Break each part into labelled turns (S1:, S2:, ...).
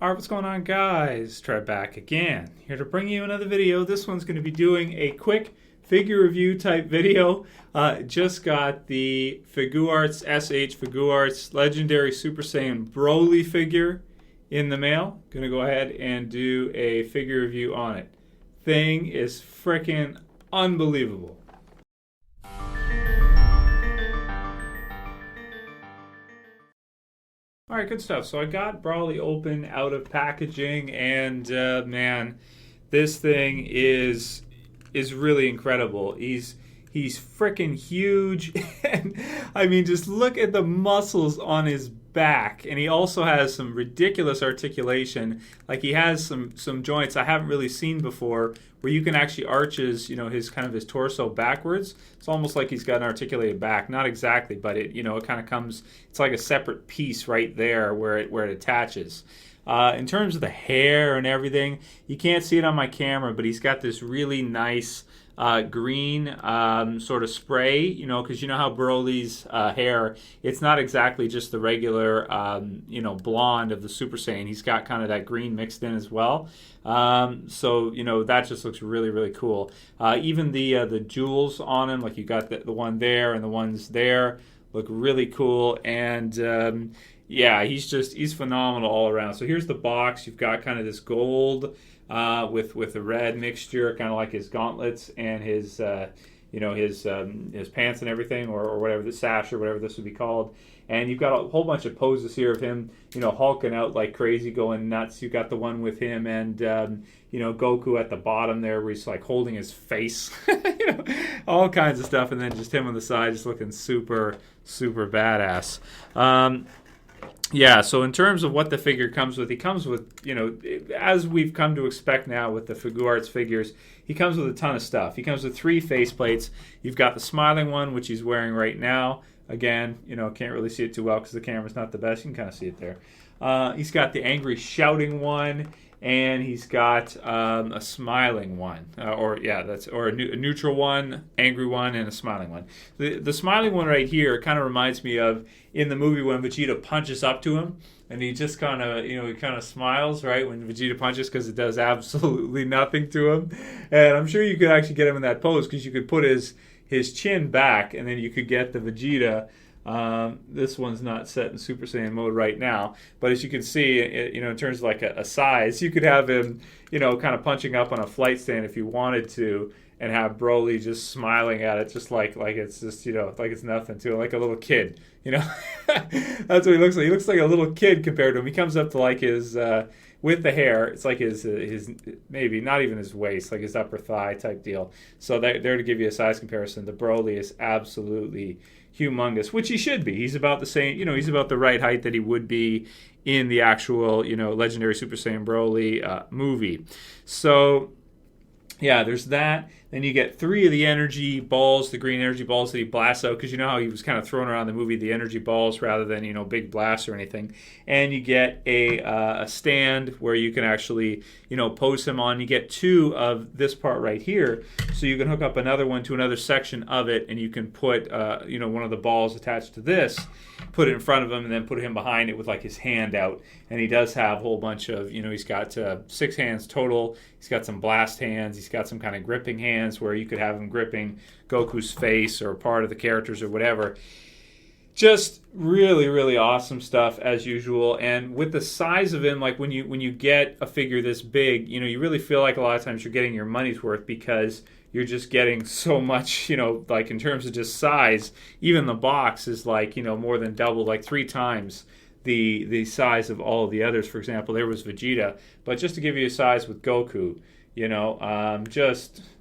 S1: Alright, what's going on, guys? Trev back again, here to bring you another video. This one's going to be doing a quick figure review type video. Just got the Figuarts S.H. Figuarts Legendary Super Saiyan Broly figure in the mail. Gonna go ahead and do a figure review on it. Thing is freaking unbelievable. Alright, good stuff. So I got Broly open out of packaging, and man, this thing is really incredible. He's freaking huge, and I mean, just look at the muscles on his back, and he also has some ridiculous articulation. Like, he has some joints I haven't really seen before, where you can actually arch his, his torso backwards. It's almost like he's got an articulated back. Not exactly, but it kind of comes. It's like a separate piece right there where it attaches. In terms of the hair and everything, you can't see it on my camera, but he's got this really nice green sort of spray, because you know how Broly's hair, it's not exactly just the regular, blonde of the Super Saiyan. He's got kind of that green mixed in as well. So, that just looks really, really cool. Even the jewels on him, like you got the one there and the ones there, look really cool. And yeah, he's phenomenal all around. So here's the box. You've got kind of this gold with the red mixture, kind of like his gauntlets and his his pants and everything, or whatever, the sash or whatever this would be called. And you've got a whole bunch of poses here of him, hulking out like crazy, going nuts. You've got the one with him and Goku at the bottom there, where he's like holding his face, all kinds of stuff, and then just him on the side, just looking super, super badass. Yeah, so in terms of what the figure comes with, he comes with, as we've come to expect now with the Figuarts figures, he comes with a ton of stuff. He comes with 3 faceplates. You've got the smiling one, which he's wearing right now. Again, can't really see it too well because the camera's not the best. You can kind of see it there. He's got the angry shouting one, and he's got a smiling one, or a neutral one, angry one, and a smiling one. The smiling one right here kind of reminds me of in the movie when Vegeta punches up to him, and he just kind of, he kind of smiles, right, when Vegeta punches, because it does absolutely nothing to him. And I'm sure you could actually get him in that pose, because you could put his chin back, and then you could get the Vegeta. This one's not set in Super Saiyan mode right now, but as you can see, in terms of like a size, you could have him, kind of punching up on a flight stand if you wanted to, and have Broly just smiling at it, just like it's just, like it's nothing to him, like a little kid, That's what he looks like. He looks like a little kid compared to him. He comes up to like his, with the hair, it's like his maybe not even his waist, like his upper thigh type deal. So there to give you a size comparison, the Broly is absolutely humongous, which he should be. He's about the same, he's about the right height that he would be in the actual, Legendary Super Saiyan Broly movie. So yeah, there's that. Then you get 3 of the energy balls, the green energy balls that he blasts out, because you know how he was kind of throwing around the movie the energy balls rather than, big blasts or anything. And you get a stand where you can actually, pose him on. You get 2 of this part right here, so you can hook up another one to another section of it, and you can put, one of the balls attached to this, put it in front of him, and then put him behind it with like his hand out. And he does have a whole bunch of, he's got 6 hands total. He's got some blast hands. He's got some kind of gripping hands, where you could have him gripping Goku's face or part of the characters or whatever. Just really, really awesome stuff as usual. And with the size of him, like when you get a figure this big, you really feel like a lot of times you're getting your money's worth, because you're just getting so much, like in terms of just size. Even the box is like, more than double, like 3 times the size of all of the others. For example, there was Vegeta, but just to give you a size with Goku,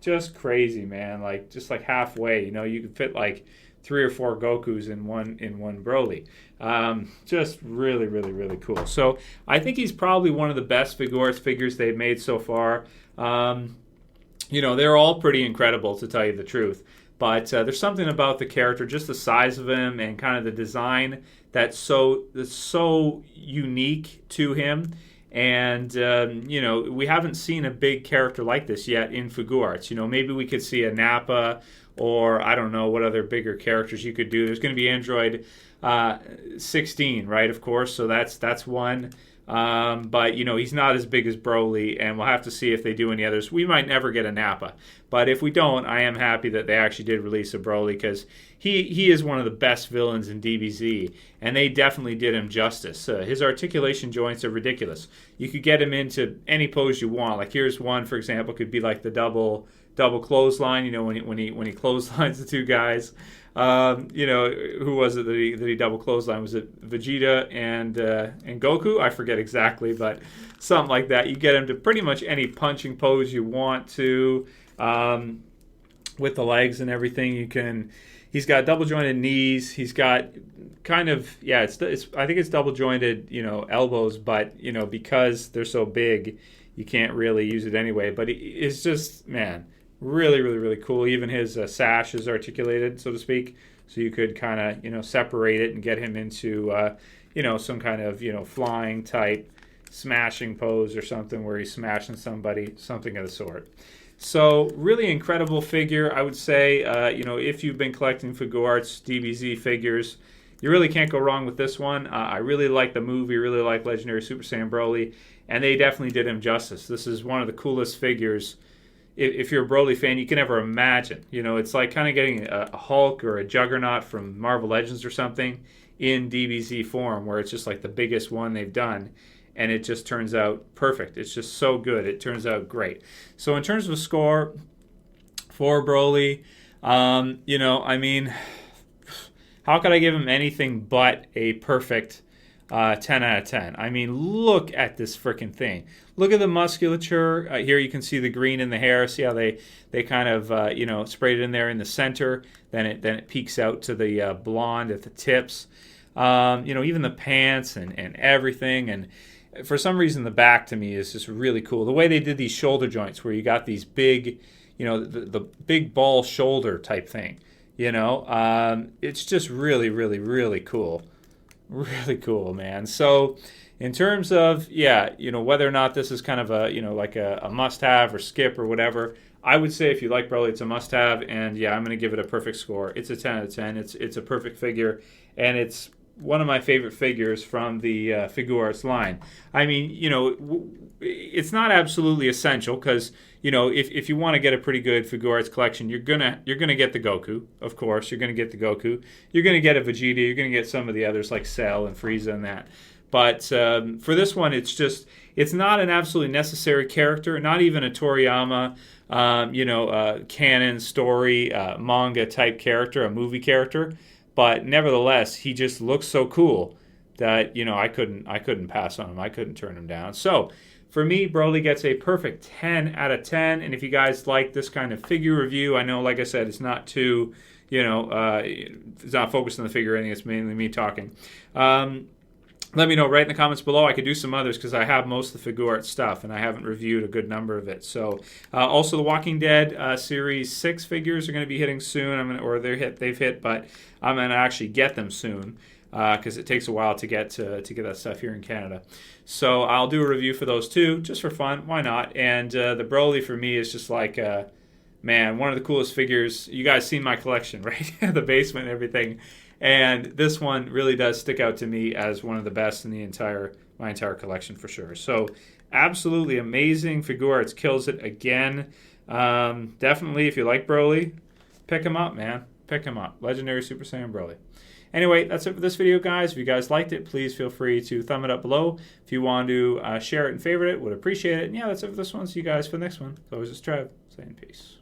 S1: just crazy, man. Like just like halfway, you could fit like 3 or 4 Gokus in one Broly. Just really, really, really cool. So I think he's probably one of the best Figuarts figures they've made so far. They're all pretty incredible, to tell you the truth. But there's something about the character, just the size of him and kind of the design that's so unique to him. And, we haven't seen a big character like this yet in Figuarts. Maybe we could see a Nappa, or I don't know what other bigger characters you could do. There's going to be Android 16, right, of course, so that's one. But, you know, he's not as big as Broly, and we'll have to see if they do any others. We might never get a Nappa. But if we don't, I am happy that they actually did release a Broly, because he is one of the best villains in DBZ, and they definitely did him justice. His articulation joints are ridiculous. You could get him into any pose you want. Like here's one, for example, could be like the double clothesline, you know, when he clotheslines the two guys. You know, who was it that he double clothesline? Was it Vegeta and Goku? I forget exactly, but something like that. You get him to pretty much any punching pose you want to, with the legs and everything. You can. He's got double jointed knees. He's got kind of, yeah, it's I think it's double jointed, you know, elbows, but you know, because they're so big, you can't really use it anyway. But it's just, man, really, really, really cool. Even his sash is articulated, so to speak, so you could kind of, you know, separate it and get him into, you know, some kind of, you know, flying type smashing pose or something where he's smashing somebody, something of the sort. So really incredible figure, I would say. You know, if you've been collecting Figuarts DBZ figures, you really can't go wrong with this one. I really like the movie, really like Legendary Super Saiyan Broly, and they definitely did him justice. This is one of the coolest figures, if you're a Broly fan, you can ever imagine. You know, it's like kind of getting a Hulk or a Juggernaut from Marvel Legends or something in DBZ form, where it's just like the biggest one they've done. And it just turns out perfect. It's just so good. It turns out great. So in terms of a score for Broly, you know, I mean, how could I give him anything but a perfect 10 out of 10? I mean, look at this freaking thing. Look at the musculature. Here you can see the green in the hair. See how they kind of, you know, sprayed it in there in the center. Then it peeks out to the blonde at the tips. You know, even the pants and everything. And for some reason, the back to me is just really cool. The way they did these shoulder joints, where you got these big, you know, the big ball shoulder type thing. You know, it's just really, really, really cool. Really cool, man. So in terms of, yeah, you know, whether or not this is kind of a, you know, like a must-have or skip or whatever, I would say if you like Broly, it's a must-have. And yeah, I'm going to give it a perfect score. It's a 10 out of 10. It's a perfect figure, and it's one of my favorite figures from the Figuarts line. I mean, you know, it's not absolutely essential, because, you know, if you want to get a pretty good Figuarts collection, you're gonna get the Goku, of course. You're gonna get the Goku. You're gonna get a Vegeta. You're gonna get some of the others like Cell and Frieza and that. But for this one, it's not an absolutely necessary character. Not even a Toriyama, you know, canon story manga type character, a movie character. But nevertheless, he just looks so cool that, you know, I couldn't pass on him. I couldn't turn him down. So for me, Broly gets a perfect 10 out of 10. And if you guys like this kind of figure review, I know, like I said, it's not too, you know, it's not focused on the figure rating. It's mainly me talking. Let me know right in the comments below. I could do some others, because I have most of the Figuarts stuff, and I haven't reviewed a good number of it. So, also the Walking Dead Series 6 figures are going to be hitting soon. They've hit, but I'm going to actually get them soon, because it takes a while to get that stuff here in Canada. So I'll do a review for those too, just for fun. Why not? And the Broly for me is just like, man, one of the coolest figures. You guys seen my collection, right? The basement and everything. And this one really does stick out to me as one of the best in my entire collection for sure. So absolutely amazing. Figuarts kills it again. Definitely, if you like Broly, pick him up, man. Pick him up. Legendary Super Saiyan Broly. Anyway, that's it for this video, guys. If you guys liked it, please feel free to thumb it up below. If you want to share it and favorite it, would appreciate it. And yeah, that's it for this one. See you guys for the next one. So this is Trev, saying peace.